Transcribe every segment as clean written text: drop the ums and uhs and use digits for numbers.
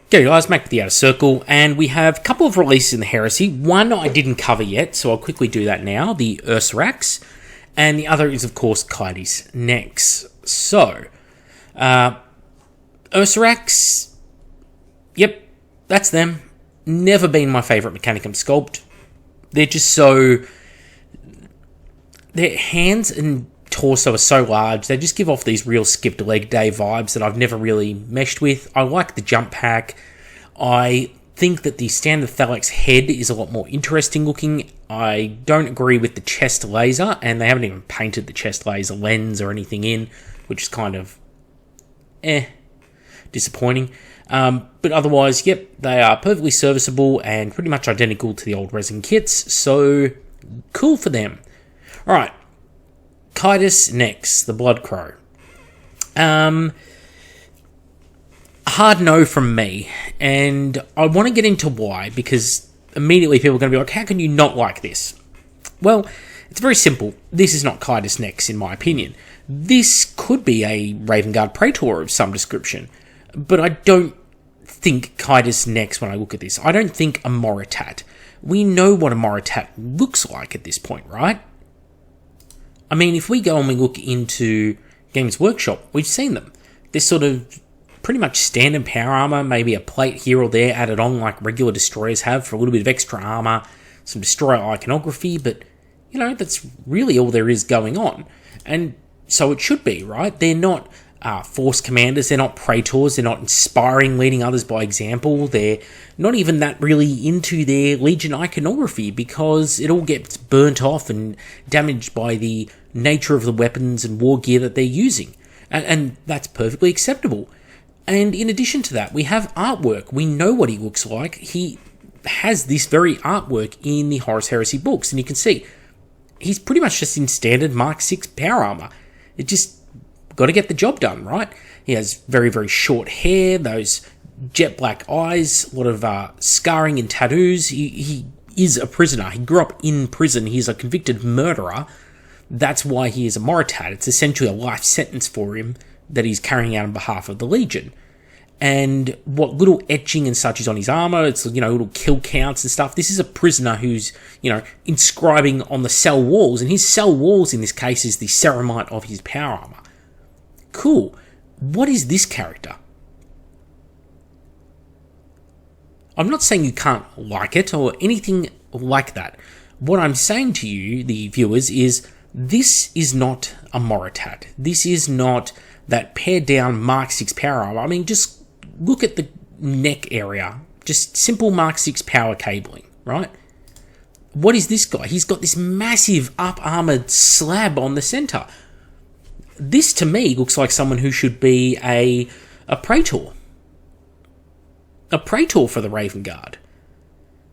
G'day guys, back with the Outer Circle, and we have a couple of releases in the Heresy. One I didn't cover yet, so I'll quickly do that now, the Ursarax, and the other is, of course, Kaedes Not. So, Ursarax, yep, that's them. Never been my favourite Mechanicum sculpt. They're just so... Their hands and torso are so large, they just give off these real skipped leg day vibes that I've never really meshed with. I like the jump pack. I think that the standard Thalax head is a lot more interesting looking. I don't agree with the chest laser, and they haven't even painted the chest laser lens or anything in, which is kind of disappointing. But otherwise, yep, they are perfectly serviceable and pretty much identical to the old resin kits, so cool for them. Alright, Kaedes Not, the Blood Crow. Hard no from me, and I want to get into why, because immediately people are going to be like, how can you not like this? Well, it's very simple. This is not Kaedes Not, in my opinion. This could be a Raven Guard Praetor of some description, but I don't think Kaedes Not when I look at this. I don't think a Moritat. We know what a Moritat looks like at this point, right? I mean, if we go and we look into Games Workshop, we've seen them. They're sort of pretty much standard power armor, maybe a plate here or there added on like regular destroyers have for a little bit of extra armor, some destroyer iconography, but, you know, that's really all there is going on. And so it should be, right? They're not force commanders, they're not praetors, they're not inspiring, leading others by example, they're not even that really into their legion iconography because it all gets burnt off and damaged by the nature of the weapons and war gear that they're using. And that's perfectly acceptable. And in addition to that, we have artwork. We know what he looks like. He has this very artwork in the Horus Heresy books, and you can see he's pretty much just in standard Mark 6 power armor. It just got to get the job done, right? He has very, very short hair, those jet black eyes, a lot of scarring and tattoos. He is a prisoner. He grew up in prison. He's a convicted murderer. That's why he is a Moritat. It's essentially a life sentence for him that he's carrying out on behalf of the Legion. And what little etching and such is on his armor, it's, you know, little kill counts and stuff. This is a prisoner who's, you know, inscribing on the cell walls, and his cell walls in this case is the ceramite of his power armor. Cool. What is this character? I'm not saying you can't like it or anything like that. What I'm saying to you, the viewers, is this is not a Moritat. This is not that pared down Mark 6 power armor. I mean, just look at the neck area. Just simple Mark 6 power cabling, right? What is this guy? He's got this massive up-armored slab on the center. This, to me, looks like someone who should be a Praetor. A Praetor for the Raven Guard.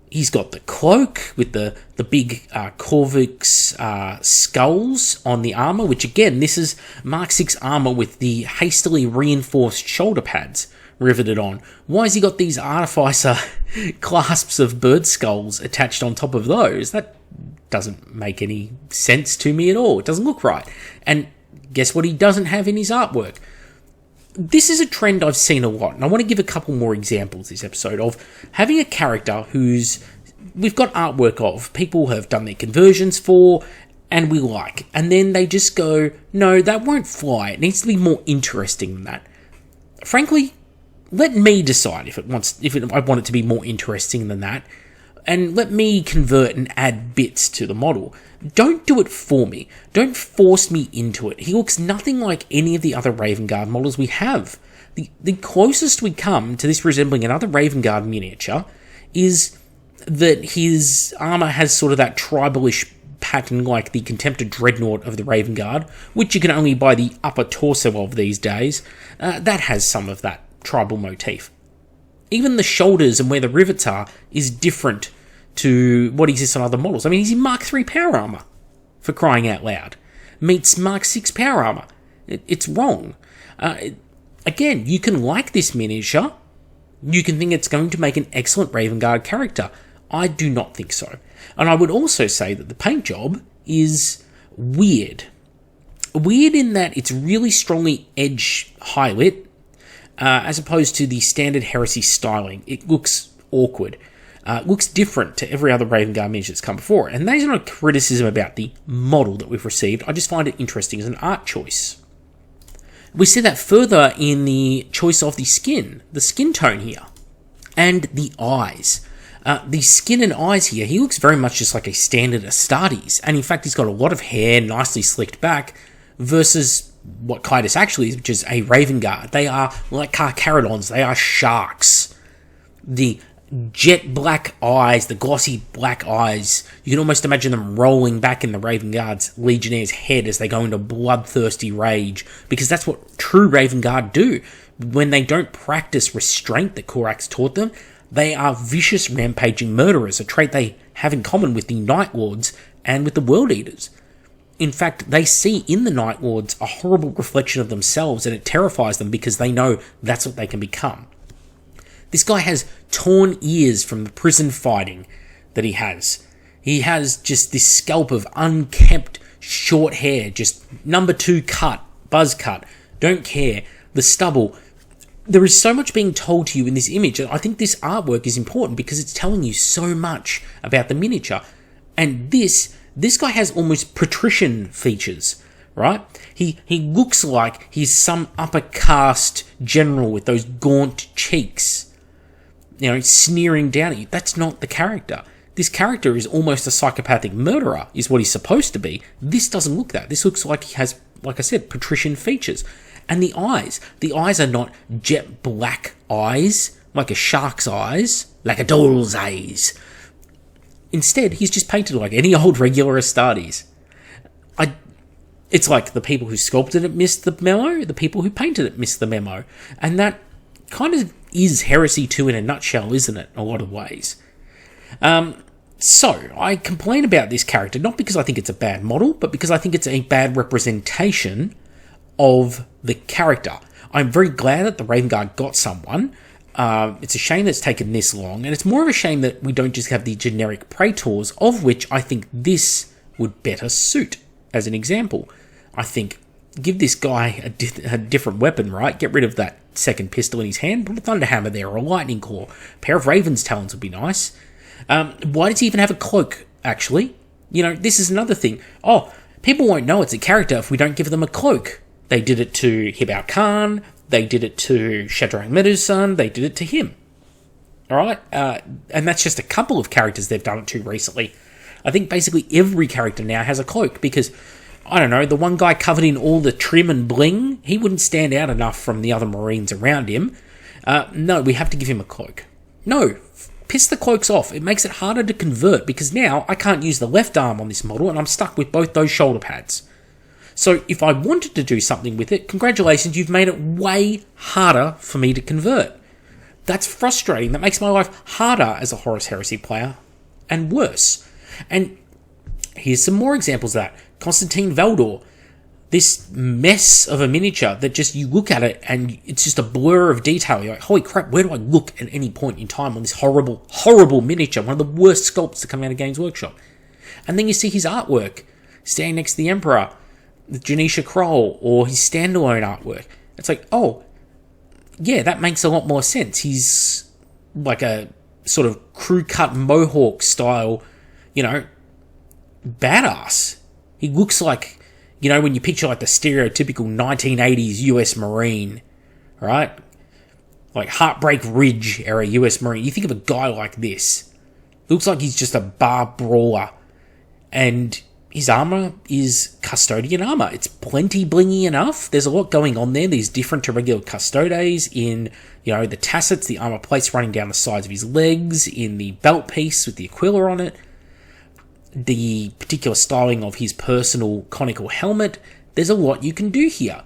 He's got the cloak with the big Corvix skulls on the armor, which again, this is Mark 6 armor with the hastily reinforced shoulder pads riveted on. Why has he got these artificer clasps of bird skulls attached on top of those? That doesn't make any sense to me at all. It doesn't look right. And guess what he doesn't have in his artwork? This is a trend I've seen a lot, and I want to give a couple more examples this episode of having a character who's we've got artwork of, people have done their conversions for, and we like, and then they just go, no, that won't fly, it needs to be more interesting than that. Frankly, let me decide if I want it to be more interesting than that, and let me convert and add bits to the model. Don't do it for me. Don't force me into it. He looks nothing like any of the other Raven Guard models we have. The closest we come to this resembling another Raven Guard miniature is that his armor has sort of that tribalish pattern like the Contemptor Dreadnought of the Raven Guard, which you can only buy the upper torso of these days. That has some of that tribal motif. Even the shoulders and where the rivets are is different to what exists on other models. I mean, he's in Mark 3 power armor, for crying out loud. Meets Mark 6 power armor. It's wrong. Again, you can like this miniature. You can think it's going to make an excellent Raven Guard character. I do not think so. And I would also say that the paint job is weird. Weird in that it's really strongly edge highlight, as opposed to the standard Heresy styling. It looks awkward. Looks different to every other Raven Guard miniature that's come before. And that is not a criticism about the model that we've received. I just find it interesting as an art choice. We see that further in the choice of the skin tone here, and the eyes. The skin and eyes here, he looks very much just like a standard Astartes, and in fact he's got a lot of hair nicely slicked back, versus what Kaedes actually is, which is a Raven Guard. They are like Carcharodons, they are sharks. The jet black eyes, the glossy black eyes, you can almost imagine them rolling back in the Raven Guard's Legionnaire's head as they go into bloodthirsty rage, because that's what true Raven Guard do. When they don't practice restraint that Corax taught them, they are vicious rampaging murderers, a trait they have in common with the Night Lords and with the World Eaters. In fact, they see in the Night Lords a horrible reflection of themselves, and it terrifies them because they know that's what they can become. This guy has torn ears from the prison fighting that he has. He has just this scalp of unkempt short hair, just number 2 cut, buzz cut, don't care, the stubble. There is so much being told to you in this image, and I think this artwork is important because it's telling you so much about the miniature. And this guy has almost patrician features, right? He looks like he's some upper caste general with those gaunt cheeks, sneering down at you. That's not the character. This character is almost a psychopathic murderer, is what he's supposed to be. This doesn't look that. This looks like he has, like I said, patrician features. And the eyes are not jet black eyes, like a shark's eyes, like a doll's eyes. Instead, he's just painted like any old regular Astartes. It's like the people who sculpted it missed the memo, the people who painted it missed the memo. And that kind of is Heresy 2 in a nutshell, isn't it, in a lot of ways? So, I complain about this character, not because I think it's a bad model, but because I think it's a bad representation of the character. I'm very glad that the Raven Guard got someone. It's a shame that it's taken this long, and it's more of a shame that we don't just have the generic Praetors, of which I think this would better suit. As an example, I think give this guy a different weapon, right? Get rid of that second pistol in his hand, put a Thunderhammer there, or a Lightning Claw. A pair of Raven's Talons would be nice. Why does he even have a cloak, actually? This is another thing. Oh, people won't know it's a character if we don't give them a cloak. They did it to Hibao Khan, they did it to Shadrach Medu's son, they did it to him. Alright? And that's just a couple of characters they've done it to recently. I think basically every character now has a cloak, because, I don't know, the one guy covered in all the trim and bling, he wouldn't stand out enough from the other Marines around him. No, we have to give him a cloak. No, piss the cloaks off. It makes it harder to convert, because now I can't use the left arm on this model, and I'm stuck with both those shoulder pads. So if I wanted to do something with it, congratulations, you've made it way harder for me to convert. That's frustrating. That makes my life harder as a Horus Heresy player, and worse. And here's some more examples of that. Constantine Valdor. This mess of a miniature that just, you look at it and it's just a blur of detail. You're like, holy crap, where do I look at any point in time on this horrible, horrible miniature? One of the worst sculpts to come out of Games Workshop. And then you see his artwork, standing next to the Emperor, with Janisha Kroll, or his standalone artwork. It's like, oh, yeah, that makes a lot more sense. He's like a sort of crew-cut mohawk style, badass. He looks like, when you picture like the stereotypical 1980s US Marine, right? Like Heartbreak Ridge era US Marine. You think of a guy like this. Looks like he's just a bar brawler. And his armor is custodian armor. It's plenty blingy enough. There's a lot going on there. There's different to regular custodes in, the tassets, the armor plates running down the sides of his legs, in the belt piece with the Aquila on it, the particular styling of his personal conical helmet. There's a lot you can do here.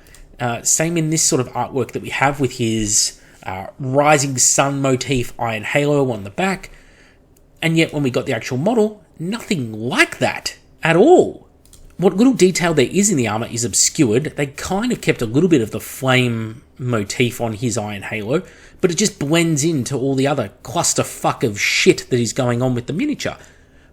Same in this sort of artwork that we have with his rising sun motif iron halo on the back. And yet when we got the actual model, nothing like that at all. What little detail there is in the armor is obscured. They kind of kept a little bit of the flame motif on his iron halo, but it just blends into all the other clusterfuck of shit that is going on with the miniature.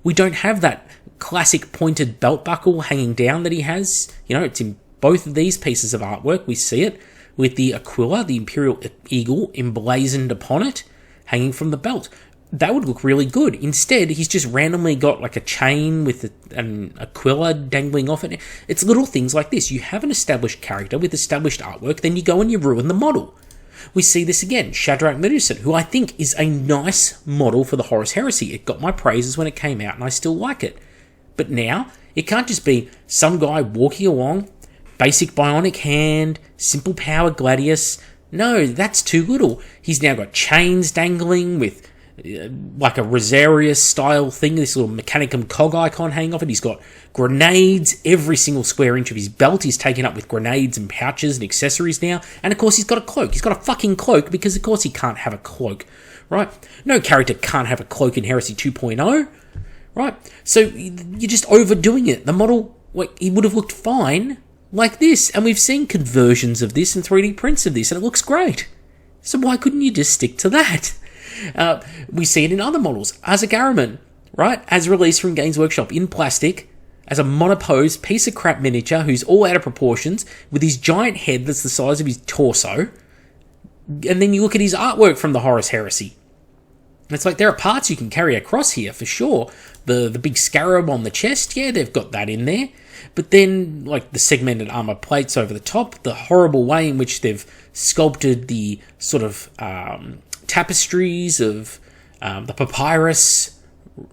We don't have that classic pointed belt buckle hanging down that he has. It's in both of these pieces of artwork. We see it. with the Aquila, the Imperial Eagle, emblazoned upon it, hanging from the belt. That would look really good. Instead, he's just randomly got like a chain with an Aquila dangling off it. It's little things like this. You have an established character with established artwork, then you go and you ruin the model. We see this again, Shadrach Medusan, who I think is a nice model for the Horus Heresy. It got my praises when it came out, and I still like it. But now, it can't just be some guy walking along, basic bionic hand, simple power gladius. No, that's too little. He's now got chains dangling with like a Rosarius style thing, this little Mechanicum cog icon hanging off it. He's got grenades. Every single square inch of his belt is taken up with grenades and pouches and accessories now. And of course he's got a cloak. He's got a fucking cloak because of course he can't have a cloak, right? No character can't have a cloak in Heresy 2.0, right? So you're just overdoing it. The model, he would have looked fine like this. And we've seen conversions of this and 3D prints of this and it looks great. So why couldn't you just stick to that? We see it in other models. Isaac Araman, right, as released from Games Workshop in plastic, as a monopose piece of crap miniature who's all out of proportions, with his giant head that's the size of his torso. And then you look at his artwork from the Horus Heresy. It's like there are parts you can carry across here for sure. The big scarab on the chest, yeah, they've got that in there. But then, like the segmented armor plates over the top, the horrible way in which they've sculpted the sort of tapestries of the papyrus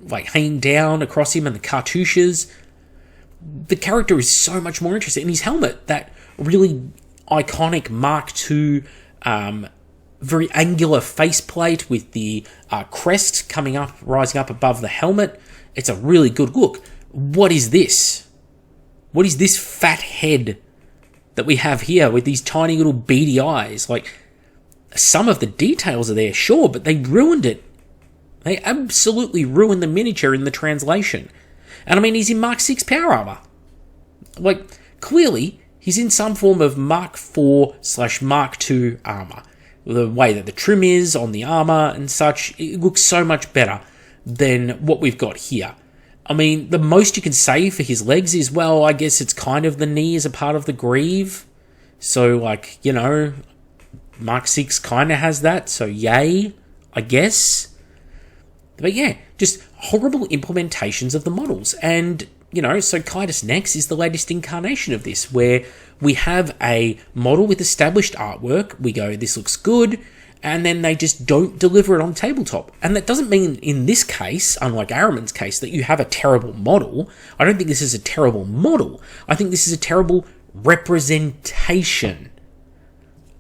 like hanging down across him and the cartouches. The character is so much more interesting. And his helmet, that really iconic Mark II very angular faceplate with the crest coming up, rising up above the helmet. It's a really good look. What is this? What is this fat head that we have here with these tiny little beady eyes? Like, some of the details are there, sure, but they ruined it. They absolutely ruined the miniature in the translation. And I mean, he's in Mark 6 power armor. Like, clearly, he's in some form of Mark 4/Mark 2 armor. The way that the trim is on the armor and such, it looks so much better than what we've got here. I mean, the most you can say for his legs is, well, I guess it's kind of the knee as a part of the greave. So, like, you know, Mark 6 kind of has that, so yay, I guess. But yeah, just horrible implementations of the models. And, you know, so Kaedes Next is the latest incarnation of this, where we have a model with established artwork, we go, this looks good, and then they just don't deliver it on tabletop. And that doesn't mean, in this case, unlike Araman's case, that you have a terrible model. I don't think this is a terrible model. I think this is a terrible representation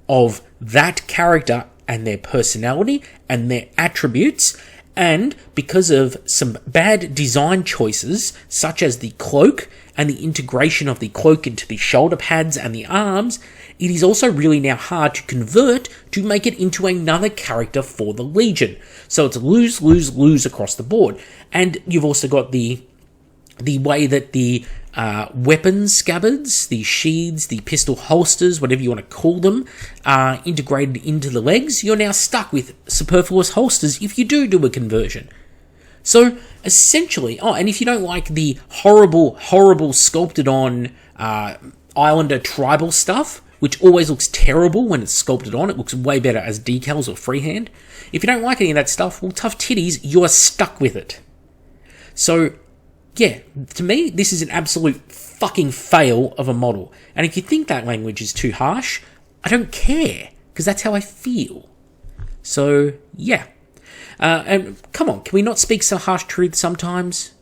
of that character and their personality and their attributes. And because of some bad design choices, such as the cloak and the integration of the cloak into the shoulder pads and the arms, it is also really now hard to convert to make it into another character for the Legion. So it's lose, lose, lose across the board. And you've also got the way that the weapons scabbards, the sheaths, the pistol holsters, whatever you want to call them, are integrated into the legs. You're now stuck with superfluous holsters if you do a conversion. So, essentially, and if you don't like the horrible sculpted on Islander tribal stuff, which always looks terrible when it's sculpted on, it looks way better as decals or freehand. If you don't like any of that stuff, well, tough titties, you're stuck with it. So, yeah, to me, this is an absolute fucking fail of a model. And if you think that language is too harsh, I don't care, because that's how I feel. So, yeah. And come on, can we not speak some harsh truth sometimes?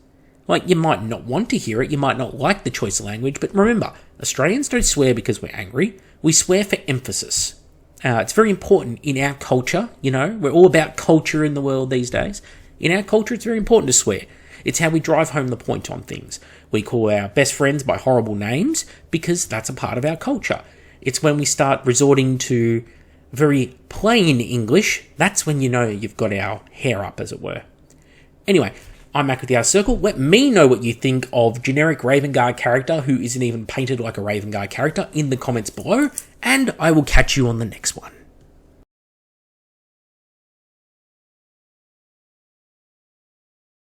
Like, you might not want to hear it, you might not like the choice of language, but remember, Australians don't swear because we're angry, we swear for emphasis. It's very important in our culture, you know, we're all about culture in the world these days. In our culture, it's very important to swear. It's how we drive home the point on things. We call our best friends by horrible names because that's a part of our culture. It's when we start resorting to very plain English, that's when you know you've got our hair up, as it were. Anyway, I'm Mac with the Outer Circle. Let me know what you think of generic Raven Guard character who isn't even painted like a Raven Guard character in the comments below, and I will catch you on the next one.